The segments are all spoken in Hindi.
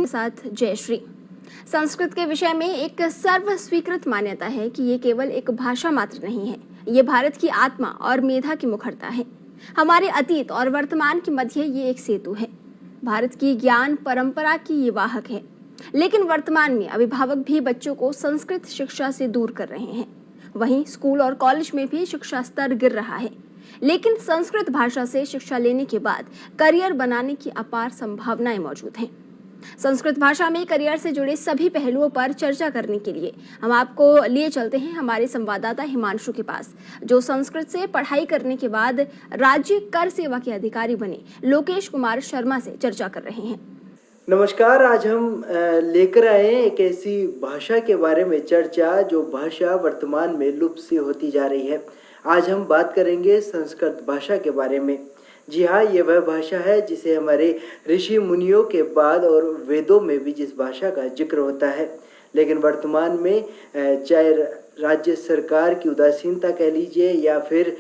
साथ जयश्री। संस्कृत के विषय में एक सर्व स्वीकृत मान्यता है कि ये केवल एक भाषा मात्र नहीं है, ये भारत की आत्मा और मेधा की मुखरता है। हमारे अतीत और वर्तमान के मध्य ये एक सेतु है। भारत की ज्ञान परंपरा की ये वाहक है। लेकिन वर्तमान में अभिभावक भी बच्चों को संस्कृत शिक्षा से दूर कर रहे हैं। वहीं स्कूल और कॉलेज में भी शिक्षा स्तर गिर रहा है। लेकिन संस्कृत भाषा से शिक्षा लेने के बाद करियर बनाने की अपार संभावनाएं मौजूद हैं। संस्कृत भाषा में करियर से जुड़े सभी पहलुओं पर चर्चा करने के लिए हम आपको लिए चलते हैं हमारे संवाददाता हिमांशु के पास, जो संस्कृत से पढ़ाई करने के बाद राज्य कर सेवा के अधिकारी बने लोकेश कुमार शर्मा से चर्चा कर रहे हैं। नमस्कार। आज हम लेकर आए एक ऐसी भाषा के बारे में चर्चा जो भाषा वर्तमान में लुप्त सी होती जा रही है। आज हम बात करेंगे संस्कृत भाषा के बारे में। जी हाँ, ये वह भाषा है जिसे हमारे ऋषि मुनियों के बाद और वेदों में भी जिस भाषा का जिक्र होता है, लेकिन वर्तमान में चाहे राज्य सरकार की उदासीनता कह लीजिए या फिर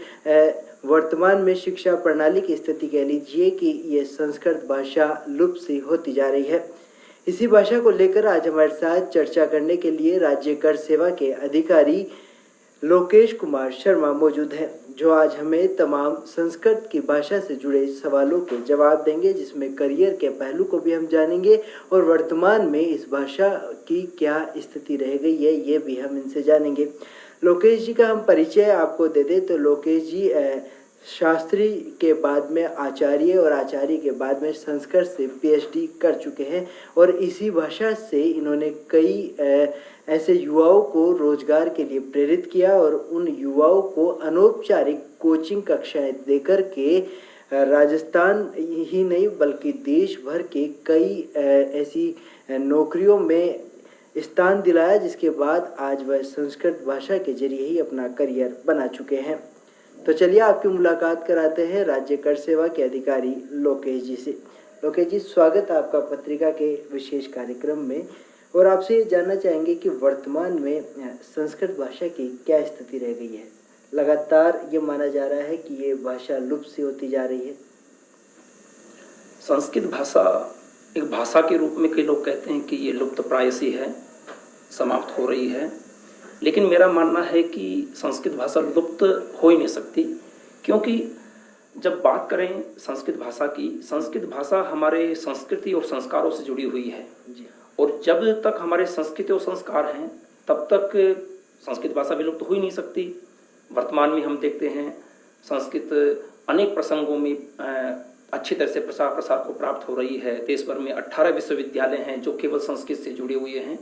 वर्तमान में शिक्षा प्रणाली की स्थिति कह लीजिए कि ये संस्कृत भाषा लुप्त सी होती जा रही है। इसी भाषा को लेकर आज हमारे साथ चर्चा करने के लिए राज्य कर सेवा के अधिकारी लोकेश कुमार शर्मा मौजूद हैं, जो आज हमें तमाम संस्कृत की भाषा से जुड़े सवालों के जवाब देंगे, जिसमें करियर के पहलू को भी हम जानेंगे और वर्तमान में इस भाषा की क्या स्थिति रह गई है ये भी हम इनसे जानेंगे। लोकेश जी का हम परिचय आपको दे दें तो लोकेश जी शास्त्री के बाद में आचार्य और आचार्य के बाद में संस्कृत से पीएचडी कर चुके हैं और इसी भाषा से इन्होंने कई ऐसे युवाओं को रोजगार के लिए प्रेरित किया और उन युवाओं को अनौपचारिक कोचिंग कक्षाएं देकर के राजस्थान ही नहीं बल्कि देश भर के कई ऐसी नौकरियों में स्थान दिलाया, जिसके बाद आज वह संस्कृत भाषा के जरिए ही अपना करियर बना चुके हैं। तो चलिए आपकी मुलाकात कराते हैं राज्य कर सेवा के अधिकारी लोकेश जी से। लोकेश जी, स्वागत है आपका पत्रिका के विशेष कार्यक्रम में और आपसे ये जानना चाहेंगे कि वर्तमान में संस्कृत भाषा की क्या स्थिति रह गई है। लगातार ये माना जा रहा है कि ये भाषा लुप्त सी होती जा रही है। संस्कृत भाषा एक भाषा के रूप में कई लोग कहते हैं कि ये लुप्त प्राय सी है, समाप्त हो रही है, लेकिन मेरा मानना है कि संस्कृत भाषा लुप्त हो ही नहीं सकती, क्योंकि जब बात करें संस्कृत भाषा की, संस्कृत भाषा हमारे संस्कृति और संस्कारों से जुड़ी हुई है और जब तक हमारे संस्कृति और संस्कार हैं तब तक संस्कृत भाषा विलुप्त हो ही नहीं सकती। वर्तमान में हम देखते हैं संस्कृत अनेक प्रसंगों में अच्छी तरह से प्रसार को प्राप्त हो रही है। देश भर में 18 विश्वविद्यालय हैं जो केवल संस्कृत से जुड़े हुए हैं।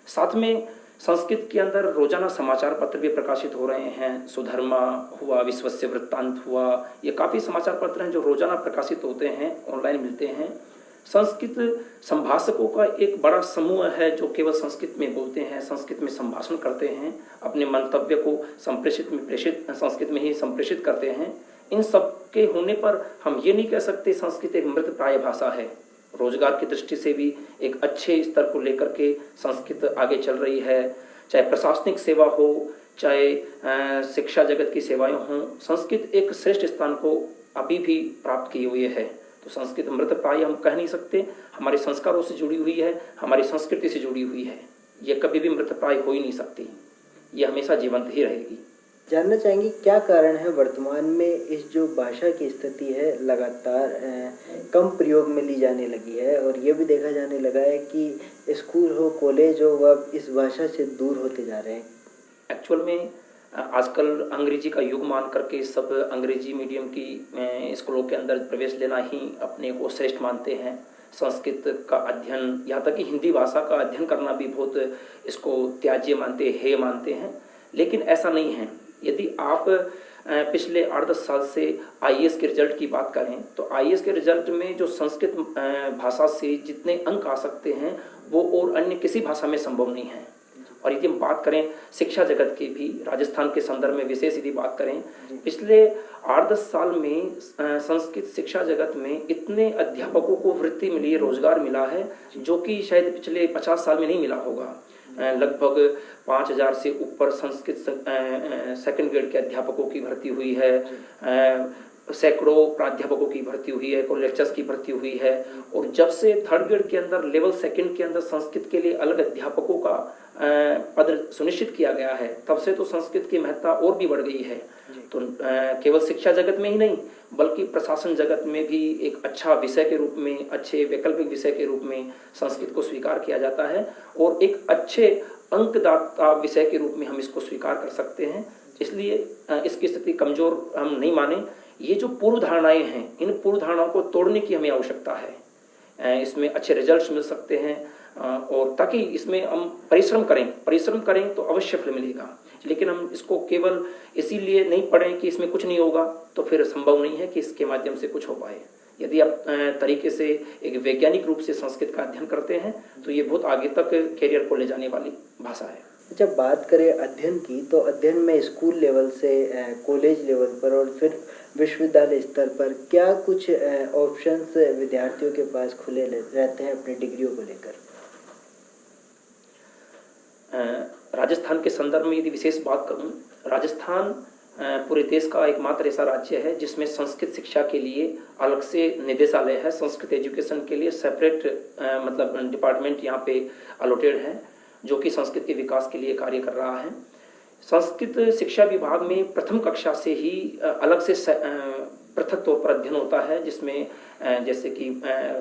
साथ में संस्कृत के अंदर रोजाना समाचार पत्र भी प्रकाशित हो रहे हैं। सुधर्मा हुआ, विश्वस्य वृत्तांत हुआ, ये काफ़ी समाचार पत्र हैं जो रोजाना प्रकाशित होते हैं, ऑनलाइन मिलते हैं। संस्कृत संभाषकों का एक बड़ा समूह है जो केवल संस्कृत में बोलते हैं, संस्कृत में संभाषण करते हैं, अपने मंतव्य को संस्कृत में ही संप्रेषित करते हैं। इन सब के होने पर हम ये नहीं कह सकते संस्कृत एक मृत प्राय भाषा है। रोजगार की दृष्टि से भी एक अच्छे स्तर को लेकर के संस्कृत आगे चल रही है। चाहे प्रशासनिक सेवा हो, चाहे शिक्षा जगत की सेवाएं हों, संस्कृत एक श्रेष्ठ स्थान को अभी भी प्राप्त किए हुए है। तो संस्कृत मृत प्राय हम कह नहीं सकते, हमारे संस्कारों से जुड़ी हुई है, हमारी संस्कृति से जुड़ी हुई है। ये कभी भी मृत प्राय हो ही नहीं सकती, ये हमेशा जीवंत ही रहेगी। जानना चाहेंगे क्या कारण है वर्तमान में इस जो भाषा की स्थिति है लगातार कम प्रयोग में ली जाने लगी है और ये भी देखा जाने लगा है कि स्कूल हो, कॉलेज हो, वह इस भाषा से दूर होते जा रहे हैं। एक्चुअल में आजकल अंग्रेजी का युग मान करके सब अंग्रेजी मीडियम की स्कूलों के अंदर प्रवेश लेना ही अपने को श्रेष्ठ मानते हैं। संस्कृत का अध्ययन, यहाँ तक कि हिंदी भाषा का अध्ययन करना भी बहुत इसको त्याज्य मानते, हेय मानते हैं, लेकिन ऐसा नहीं है। यदि आप पिछले 8-10 साल से आईएएस के रिजल्ट की बात करें तो आईएएस के रिजल्ट में जो संस्कृत भाषा से जितने अंक आ सकते हैं वो और अन्य किसी भाषा में संभव नहीं है। और यदि हम बात करें शिक्षा जगत की भी, राजस्थान के संदर्भ में विशेष यदि बात करें, पिछले 8-10 साल में संस्कृत शिक्षा जगत में इतने अध्यापकों को वृत्ति मिली, रोजगार मिला है जो कि शायद पिछले 50 साल में नहीं मिला होगा। लगभग 5000 से ऊपर संस्कृत सेकंड ग्रेड के अध्यापकों की भर्ती हुई है। सैकड़ों प्राध्यापकों की भर्ती हुई है, कोई लेक्चर्स की भर्ती हुई है। और जब से थर्ड ग्रेड के अंदर लेवल सेकंड के अंदर संस्कृत के लिए अलग अध्यापकों का पद सुनिश्चित किया गया है, तब से तो संस्कृत की महत्ता और भी बढ़ गई है। तो केवल शिक्षा जगत में ही नहीं बल्कि प्रशासन जगत में भी एक अच्छा विषय के रूप में, अच्छे वैकल्पिक विषय के रूप में संस्कृत को स्वीकार किया जाता है और एक अच्छे अंकदाता विषय के रूप में हम इसको स्वीकार कर सकते हैं। इसलिए इसकी स्थिति कमजोर हम नहीं माने। ये जो पूर्व धारणाएं हैं, इन पूर्व धारणाओं को तोड़ने की हमें आवश्यकता है। इसमें अच्छे रिजल्ट्स मिल सकते हैं और ताकि इसमें हम परिश्रम करें तो अवश्य फल मिलेगा। लेकिन हम इसको केवल इसीलिए नहीं पढ़ें कि इसमें कुछ नहीं होगा, तो फिर संभव नहीं है कि इसके माध्यम से कुछ हो पाए। यदि आप तरीके से एक वैज्ञानिक रूप से संस्कृत का अध्ययन करते हैं तो ये बहुत आगे तक कैरियर को ले जाने वाली भाषा है। जब बात करें अध्ययन की, तो अध्ययन में स्कूल लेवल से कॉलेज लेवल पर और फिर विश्वविद्यालय स्तर पर क्या कुछ ऑप्शंस विद्यार्थियों के पास खुले रहते हैं अपनी डिग्रियों को लेकर? राजस्थान के संदर्भ में यदि विशेष बात करूं, राजस्थान पूरे देश का एकमात्र ऐसा राज्य है जिसमें संस्कृत शिक्षा के लिए अलग से निदेशालय है। संस्कृत एजुकेशन के लिए सेपरेट मतलब डिपार्टमेंट यहाँ पे अलॉटेड है जो कि संस्कृत के विकास के लिए कार्य कर रहा है। संस्कृत शिक्षा विभाग में प्रथम कक्षा से ही अलग से पृथक तौर पर अध्ययन होता है, जिसमें जैसे कि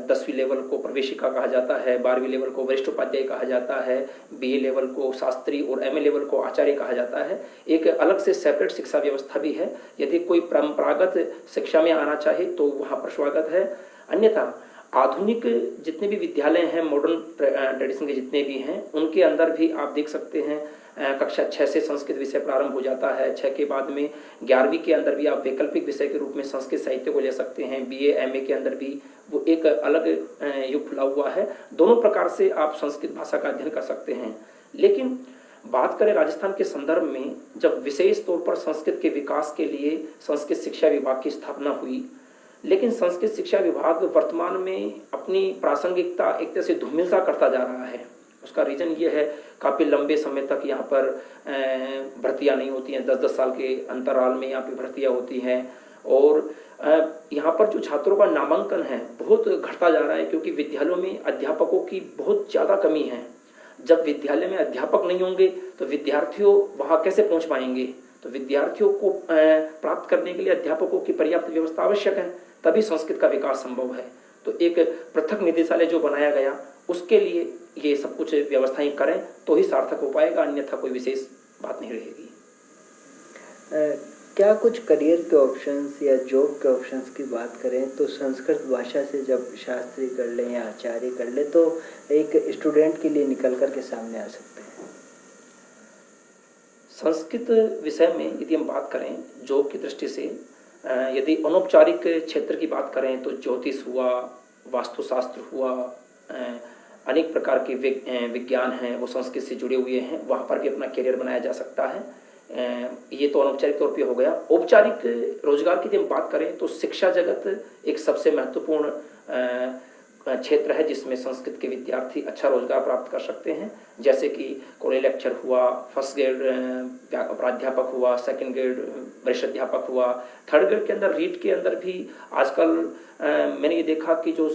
10वीं लेवल को प्रवेशिका कहा जाता है, 12वीं लेवल को वरिष्ठ उपाध्याय कहा जाता है, BA लेवल को शास्त्री और MA लेवल को आचार्य कहा जाता है। एक अलग से सेपरेट शिक्षा व्यवस्था भी है। यदि कोई परंपरागत शिक्षा में आना चाहे तो वहाँ पर स्वागत है। अन्यथा आधुनिक जितने भी विद्यालय हैं, मॉडर्न ट्रेडिशन के जितने भी हैं, उनके अंदर भी आप देख सकते हैं कक्षा 6 से संस्कृत विषय प्रारंभ हो जाता है। 6 के बाद में 11वीं के अंदर भी आप वैकल्पिक विषय के रूप में संस्कृत साहित्य को ले सकते हैं। BA MA के अंदर भी वो एक अलग युग खुला हुआ है। दोनों प्रकार से आप संस्कृत भाषा का अध्ययन कर सकते हैं। लेकिन बात करें राजस्थान के संदर्भ में, जब विशेष तौर पर संस्कृत के विकास के लिए संस्कृत शिक्षा विभाग की स्थापना हुई, लेकिन संस्कृत शिक्षा विभाग वर्तमान में अपनी प्रासंगिकता एक तरह से धूमिल सा करता जा रहा है। उसका रीजन ये है, काफ़ी लंबे समय तक यहाँ पर भर्तियाँ नहीं होती हैं। 10-10 साल के अंतराल में यहाँ पे भर्तियाँ होती हैं और यहाँ पर जो छात्रों का नामांकन है बहुत घटता जा रहा है, क्योंकि विद्यालयों में अध्यापकों की बहुत ज़्यादा कमी है। जब विद्यालय में अध्यापक नहीं होंगे तो विद्यार्थियों वहाँ कैसे पहुँच पाएंगे? तो विद्यार्थियों को प्राप्त करने के लिए अध्यापकों की पर्याप्त व्यवस्था आवश्यक है, तभी संस्कृत का विकास संभव है। तो एक पृथक निदेशालय जो बनाया गया, उसके लिए ये सब कुछ व्यवस्थाएं करें तो ही सार्थक हो पाएगा, अन्यथा कोई विशेष बात नहीं रहेगी। क्या कुछ करियर के ऑप्शंस या जॉब के ऑप्शंस की बात करें तो संस्कृत भाषा से जब शास्त्री कर लें या आचार्य कर लें तो एक स्टूडेंट के लिए निकल कर के सामने आ सकते हैं? संस्कृत विषय में यदि हम बात करें जॉब की दृष्टि से, यदि अनौपचारिक क्षेत्र की बात करें तो ज्योतिष हुआ, वास्तुशास्त्र हुआ, अनेक प्रकार के विज्ञान हैं वो संस्कृत से जुड़े हुए हैं, वहाँ पर भी अपना करियर बनाया जा सकता है। ये तो अनौपचारिक तौर पे हो गया। औपचारिक रोजगार की जब बात करें तो शिक्षा जगत एक सबसे महत्वपूर्ण क्षेत्र है जिसमें संस्कृत के विद्यार्थी अच्छा रोजगार प्राप्त कर सकते हैं। जैसे कि कॉलेज लेक्चर हुआ, फर्स्ट ग्रेड प्राध्यापक हुआ, सेकंड ग्रेड वरिष्ठ अध्यापक हुआ, थर्ड ग्रेड के अंदर रीट के अंदर भी आजकल मैंने ये देखा कि जो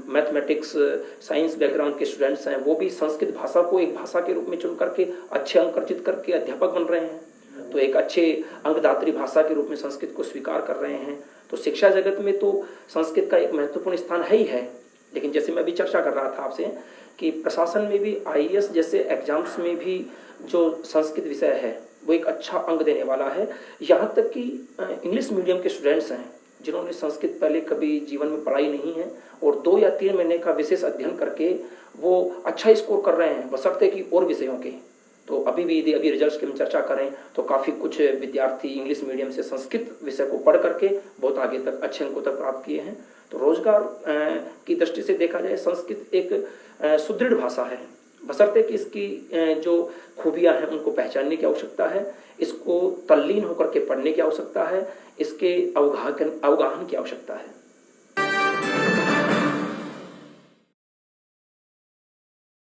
मैथमेटिक्स साइंस बैकग्राउंड के स्टूडेंट्स हैं वो भी संस्कृत भाषा को एक भाषा के रूप में चुन करके अच्छे अंक अर्जित करके अध्यापक बन रहे हैं। तो एक अच्छे अंकदात्री भाषा के रूप में संस्कृत को स्वीकार कर रहे हैं। तो शिक्षा जगत में तो संस्कृत का एक महत्वपूर्ण स्थान है ही है। लेकिन जैसे मैं अभी चर्चा कर रहा था आपसे कि प्रशासन में भी IAS जैसे एग्जाम्स में भी जो संस्कृत विषय है वो एक अच्छा अंक देने वाला है। यहाँ तक कि इंग्लिश मीडियम के स्टूडेंट्स हैं जिन्होंने संस्कृत पहले कभी जीवन में पढ़ाई नहीं है और 2 या 3 महीने का विशेष अध्ययन करके वो अच्छा स्कोर कर रहे हैं, बशर्ते कि और विषयों के। तो अभी रिजल्ट्स की हम चर्चा करें तो काफ़ी कुछ विद्यार्थी इंग्लिश मीडियम से संस्कृत विषय को पढ़ करके बहुत आगे तक अच्छे अंकों तक प्राप्त किए हैं। तो रोजगार की दृष्टि से देखा जाए संस्कृत एक सुदृढ़ भाषा है, बशर्ते कि इसकी जो खूबियां हैं उनको पहचानने की आवश्यकता है, इसको तल्लीन होकर के पढ़ने की आवश्यकता है, इसके अवगाहन की आवश्यकता है।